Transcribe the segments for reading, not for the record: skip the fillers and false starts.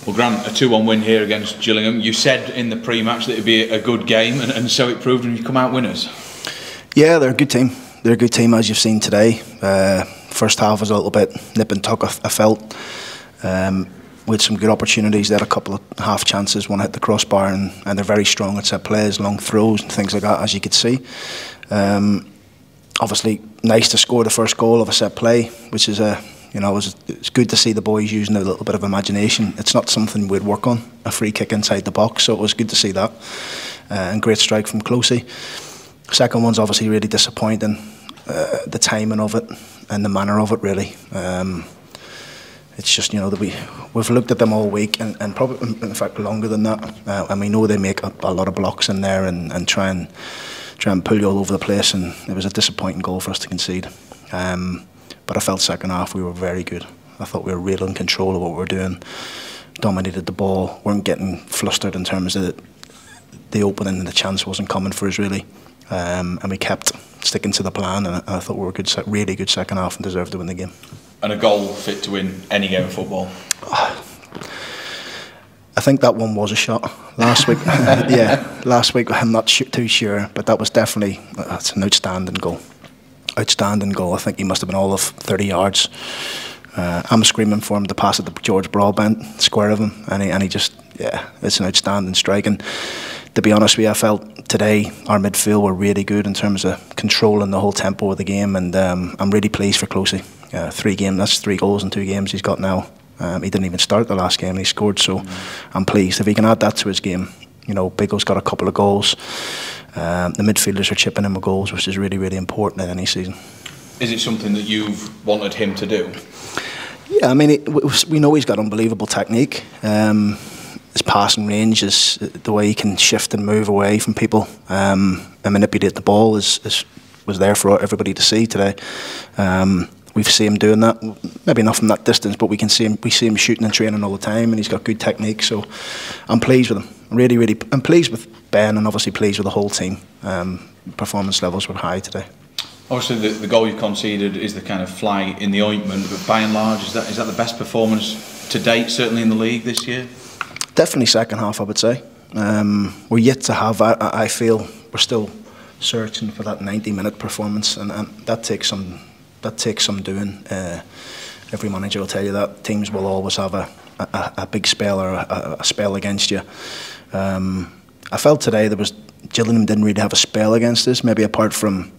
Well, Grant, a 2-1 win here against Gillingham. You said in the pre-match that it'd be a good game, and so it proved, and you come out winners. Yeah, they're a good team. They're a good team, as you've seen today. First half was a little bit nip and tuck, I felt. With some good opportunities, they had a couple of half chances. One hit the crossbar, and they're very strong at set plays, long throws, and things like that, as you could see. Obviously, nice to score the first goal of a set play, which is it's good to see the boys using a little bit of imagination. It's not something we'd work on, a free kick inside the box, so it was good to see that. And great strike from Closey. Second one's obviously really disappointing, the timing of it and the manner of it, really. It's just, that we've looked at them all week, and probably, in fact, longer than that. And we know they make a lot of blocks in there and try and pull you all over the place, and it was a disappointing goal for us to concede. But I felt second half we were very good. I thought we were real in control of what we were doing, dominated the ball, weren't getting flustered in terms of the opening, and the chance wasn't coming for us really. And we kept sticking to the plan, and I thought we were a really good second half and deserved to win the game. And a goal fit to win any game of football? I think that one was a shot last week. Yeah, last week I'm not too sure, but that was definitely that's an outstanding goal. Outstanding goal. I think he must have been all of 30 yards. I'm screaming for him to pass it to George Broadbent, square of him, and he just, yeah, it's an outstanding strike. And to be honest with you, I felt today our midfield were really good in terms of controlling the whole tempo of the game, and I'm really pleased for Closey. 3 games, that's 3 goals in 2 games he's got now. He didn't even start the last game and he scored, so I'm pleased. If he can add that to his game, Bigo's got a couple of goals. The midfielders are chipping in with goals, which is really, really important in any season. Is it something that you've wanted him to do? Yeah, I mean, we know he's got unbelievable technique. His passing range, is the way he can shift and move away from people and manipulate the ball was there for everybody to see today. We've seen him doing that, maybe not from that distance, but we see him shooting and training all the time, and he's got good technique. So I'm pleased with him. I'm pleased with Ben, and obviously pleased with the whole team. Performance levels were high today. Obviously, the goal you conceded is the kind of fly in the ointment, but by and large, is that the best performance to date, certainly in the league this year? Definitely second half, I would say. We're yet to have. I feel we're still searching for that 90-minute performance, and that takes some. That takes some doing. Every manager will tell you that. Teams will always have a big spell or a spell against you. I felt today Gillingham didn't really have a spell against us, maybe apart from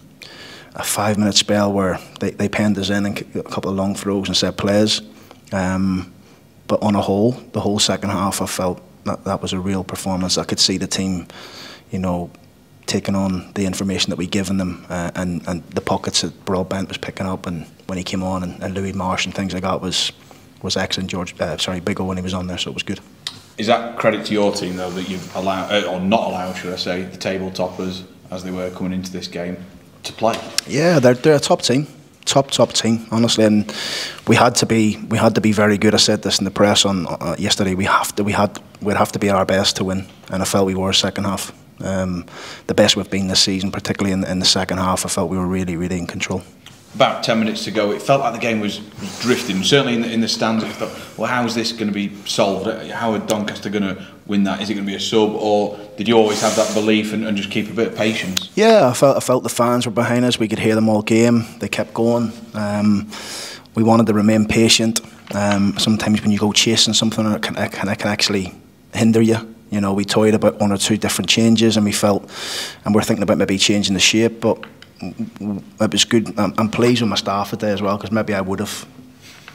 a 5-minute spell where they penned us in and a couple of long throws and set plays. But on a whole, the whole second half, I felt that was a real performance. I could see the team, taking on the information that we given them, and the pockets that Broadbent was picking up, and when he came on, and Louis Marsh and things like that was excellent. Bigo when he was on there, so it was good. Is that credit to your team though, that you've allowed, or not allowed, should I say, the table toppers as they were coming into this game to play? Yeah, they're a top team. Top team, honestly, and we had to be very good. I said this in the press on yesterday. We'd have to be at our best to win, and I felt we were second half. The best we've been this season, particularly in the second half. I felt we were really, really in control. About 10 minutes to go, it felt like the game was drifting. Certainly in the stands, I thought, well, how is this going to be solved? How are Doncaster going to win that? Is it going to be a sub, or did you always have that belief and just keep a bit of patience? Yeah, I felt the fans were behind us. We could hear them all game. They kept going. We wanted to remain patient. Sometimes when you go chasing something, it can actually hinder you. We toyed about 1 or 2 different changes, and we felt, and we're thinking about maybe changing the shape, but it was good. I'm pleased with my staff today as well, because maybe I would have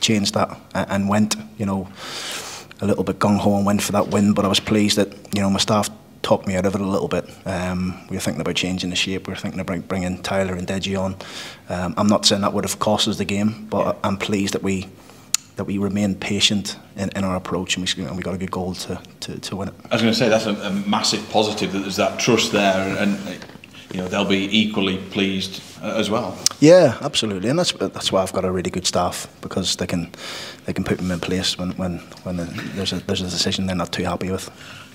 changed that and went, a little bit gung-ho and went for that win, but I was pleased that, my staff talked me out of it a little bit. We were thinking about changing the shape. We were thinking about bringing Tyler and Deji on. I'm not saying that would have cost us the game, but I'm pleased that we remained patient in our approach, and we got a good goal to win it. I was going to say, that's a massive positive, that there's that trust there, and they'll be equally pleased as well. Yeah, absolutely, and that's why I've got a really good staff, because they can put them in place when there's a decision they're not too happy with.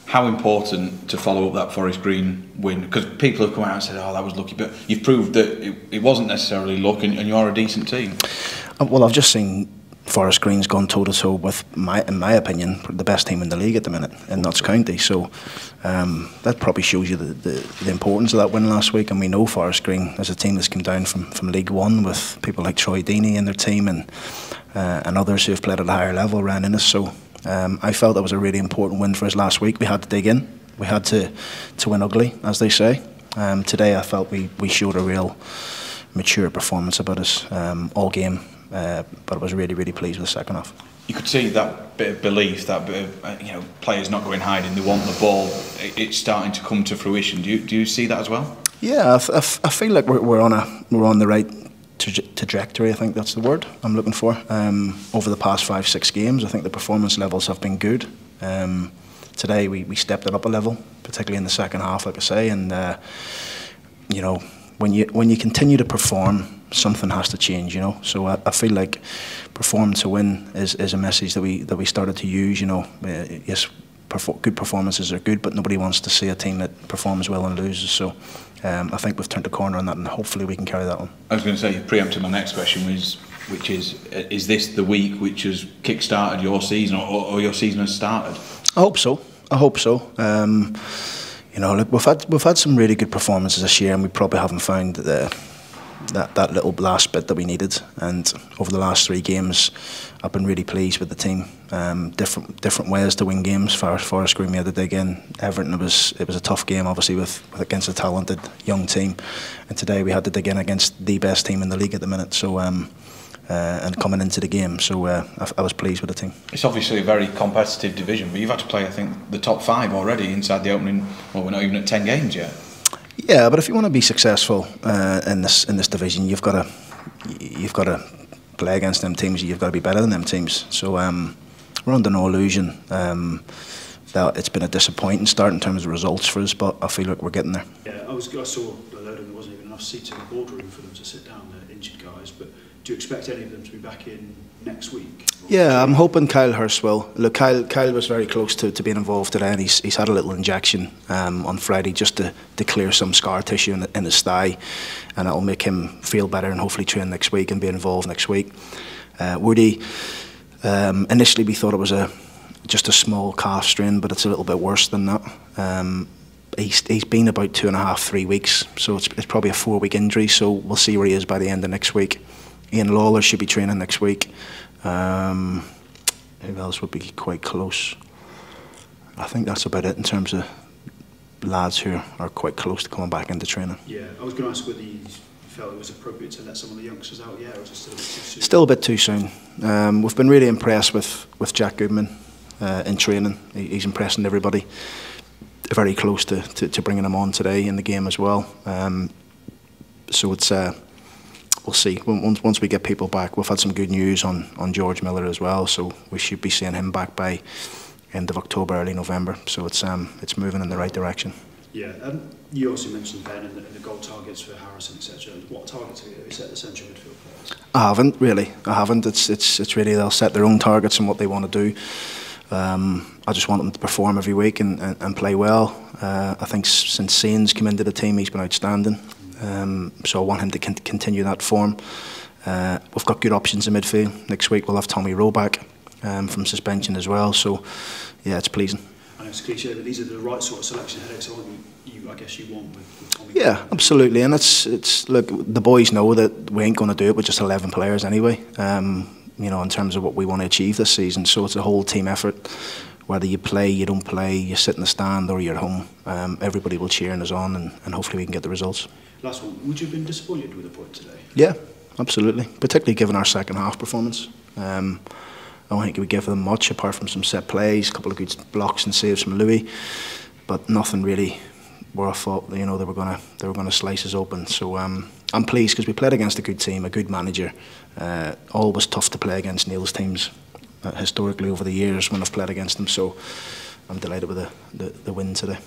How important to follow up that Forest Green win? Because people have come out and said, oh, that was lucky, but you've proved that it wasn't necessarily luck, and you are a decent team. Well, I've just seen Forest Green's gone toe-to-toe with, in my opinion, the best team in the league at the minute in Notts County. So that probably shows you the importance of that win last week. And we know Forest Green is a team that's come down from League One with people like Troy Deeney in their team and others who have played at a higher level, Ryan Innes. So I felt that was a really important win for us last week. We had to dig in. We had to win ugly, as they say. Today I felt we showed a real mature performance about us all game. But I was really pleased with the second half. You could see that bit of belief, that bit of players not going hiding, they want the ball. It's starting to come to fruition. Do you see that as well? Yeah, I feel like we're on the right trajectory. I think that's the word I'm looking for. Over the past 5-6 games, I think the performance levels have been good. Today we stepped it up a level, particularly in the second half, like I say, and when you continue to perform, something has to change, So I feel like perform to win is a message that we started to use. Yes, good performances are good, but nobody wants to see a team that performs well and loses. So I think we've turned a corner on that, and hopefully we can carry that on. I was going to say, you preempted my next question, which is this the week which has kick-started your season, or your season has started? I hope so. Look, we've had some really good performances this year, and we probably haven't found that little last bit that we needed. And over the last 3 games, I've been really pleased with the team. Different ways to win games. Forest Green, we had to dig in. Everton, it was a tough game, obviously, with against a talented young team. And today we had to dig in against the best team in the league at the minute. So. And coming into the game, so I was pleased with the team. It's obviously a very competitive division, but you've had to play, I think, the top 5 already inside the opening. Well, we're not even at 10 games yet. Yeah, but if you want to be successful in this division, you've got to play against them teams. You've got to be better than them teams. So we're under no illusion that it's been a disappointing start in terms of results for us, but I feel like we're getting there. Yeah, I saw there wasn't even enough seats in the boardroom for them to sit down, the injured guys, but do you expect any of them to be back in next week? Yeah, I'm hoping Kyle Hurst will. Look, Kyle was very close to being involved today, and he's had a little injection on Friday just to clear some scar tissue in his thigh, and it'll make him feel better and hopefully train next week and be involved next week. Woody, initially we thought it was just a small calf strain, but it's a little bit worse than that. He's been about 2.5-3 weeks, so it's probably a 4-week injury, so we'll see where he is by the end of next week. Ian Lawler should be training next week. Who else would be quite close? I think that's about it in terms of lads who are quite close to coming back into training. Yeah, I was going to ask whether you felt it was appropriate to let some of the youngsters out yet, or is it still a bit too soon? Still a bit too soon. We've been really impressed with Jack Goodman in training. He's impressing everybody. Very close to bringing him on today in the game as well. So it's... We'll see. Once we get people back, we've had some good news on George Miller as well, so we should be seeing him back by end of October, early November. So it's moving in the right direction. Yeah, you also mentioned Ben and the goal targets for Harrison, etc. What targets have you set the central midfield players? I haven't really. It's really they'll set their own targets and what they want to do. I just want them to perform every week and play well. I think since Sain's come into the team, he's been outstanding. So I want him to continue that form. We've got good options in midfield. Next week we'll have Tommy Rowe back from suspension as well. So yeah, it's pleasing. I know it's cliche, but these are the right sort of selection headaches I guess you want with Tommy. Yeah, absolutely. And it's look, the boys know that we ain't going to do it with just 11 players anyway. In terms of what we want to achieve this season. So it's a whole team effort. Whether you play, you don't play, you sit in the stand or you're at home, everybody will cheer us on, and hopefully we can get the results. Last one, would you have been disappointed with the point today? Yeah, absolutely. Particularly given our second half performance. I don't think we gave them much apart from some set plays, a couple of good blocks and saves from Louis, but nothing really where I thought they were going to slice us open. So I'm pleased because we played against a good team, a good manager. Always tough to play against Neil's teams historically over the years when I've played against them. So I'm delighted with the win today.